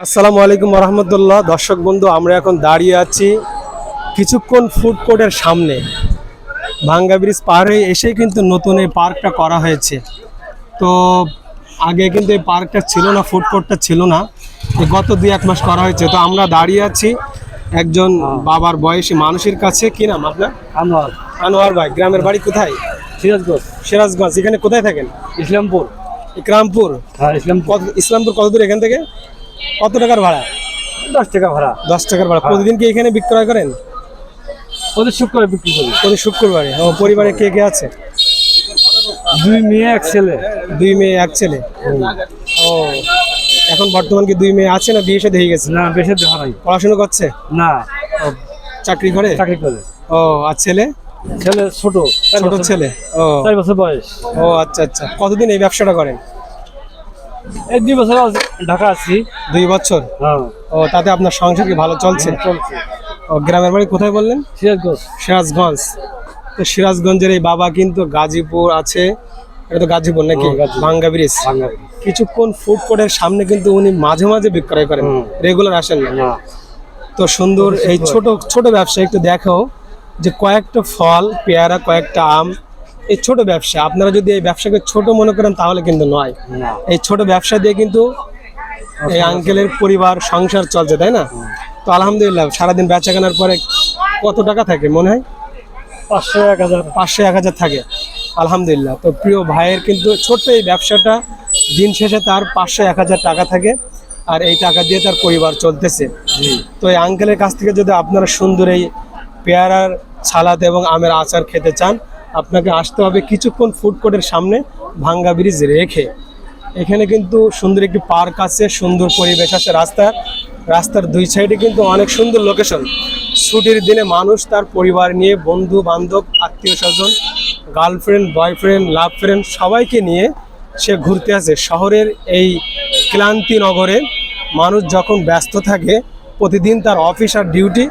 আসসালামু আলাইকুম রহমতুল্লাহ। দর্শক বন্ধু, আমরা এখন দাঁড়িয়ে আছি কিছুক্ষণ ফুড কোর্টের সামনে। ভাঙ্গা ব্রিজ পার হয়ে এসেই কিন্তু নতুন এই পার্কটা করা হয়েছে। তো আগে কিন্তু এই পার্কটা ছিল না, ফুড কোর্টটা ছিল না, গত 2-1 মাস করা হয়েছে। তো আমরা দাঁড়িয়ে আছি একজন বাবার বয়সী মানুষের কাছে। কি নাম আপনার? আনোয়ার। আনোয়ার ভাই, গ্রামের বাড়ি কোথায়? সিরাজগঞ্জ। সিরাজগঞ্জ। এখানে কোথায় থাকেন? ইসলামপুর। ইকরামপুর। হ্যাঁ, ইসলামপুর। ইসলামপুর কত দূর এখান থেকে? কত টাকার ভাড়া? 10 টাকা ভাড়া। 10 টাকার ভাড়া। প্রতিদিন কি এখানে বিক্রয় করেন? প্রতি শুক্রবার বিক্রি করি। প্রতি শুক্রবারে। ও, পরিবারে কে কে আছে? 2 মেয়ে 1 ছেলে। 2 মেয়ে 1 ছেলে। ও, এখন বর্তমান কি 2 মেয়ে আছে না বিয়ে শাদী হয়ে গেছে? না, বেশি দেখা নাই। পড়াশোনা করছে? না, ও, চাকরি করে? চাকরি করে। ও, আর ছেলে? ছেলে ছোট। ছোট ছেলে। ও 4 বছর বয়স। ও, আচ্ছা আচ্ছা। কতদিন এই ব্যবসাটা করেন? এই 2 বছর ঢাকা আছি। 2 বছর। হ্যাঁ, ও, তাতে আপনার সংসার কি ভালো চলছে? চলছে। ও, গ্রামের বাড়ি কোথায় বললেন? সিরাজগঞ্জ। সিরাজগঞ্জ। তো সিরাজগঞ্জের এই বাবা কিন্তু গাজীপুর আছে, এটা তো গাজীপুর নাকি? হ্যাঁ, গাজীপুর। ভাঙ্গা ব্রিজ। কিছুক্ষণ ফুড কোর্টের সামনে কিন্তু উনি মাঝে মাঝে বিক্রয় করেন, রেগুলার আসেন না। না, তো সুন্দর এই ছোট ছোট ব্যবসা একটু দেখো, যে কয়েকটা ফল, পেয়ারা, কয়েকটা আম, এই ছোট ব্যবসা। আপনারা যদি এই ব্যবসাকে ছোট মনে করেন তাহলে কিন্তু নয়। না। এই ছোট ব্যবসা দিয়ে কিন্তু এই আঙ্কেলের পরিবার সংসার চলছে, তাই না? তো আলহামদুলিল্লাহ, সারাদিন বেচা কেনার পরে কত টাকা থাকে মনে হয়? 500 1000। 500-1000 থাকে। আলহামদুলিল্লাহ। তো প্রিয় ভাইয়ের কিন্তু ছোট্ট এই ব্যবসাটা দিন শেষে তার 500-1000 টাকা থাকে, আর এই টাকা দিয়ে তার পরিবার চলতেছে। তো এই আঙ্কেলের কাছ থেকে যদি আপনারা সুন্দর এই পেয়ারার সালাদ এবং আমের আচার খেতে চান, আপনাকে আসতে হবে কিছুক্ষণ ফুড কোর্টের সামনে ভাঙ্গা ব্রিজ রেখে। এখানে কিন্তু সুন্দর একটি পার্ক আছে, সুন্দর পরিবেশ আছে, রাস্তার 2 সাইডে কিন্তু অনেক সুন্দর লোকেশন। ছুটির দিনে মানুষ তার পরিবার নিয়ে, বন্ধু বান্ধব, আত্মীয় স্বজন, গার্লফ্রেন্ড, বয়ফ্রেন্ড, লাভ ফ্রেন্ড সবাইকে নিয়ে সে ঘুরতে আসে। শহরের এই ক্লান্তি নগরে মানুষ যখন ব্যস্ত থাকে, প্রতিদিন তার অফিস আর ডিউটি,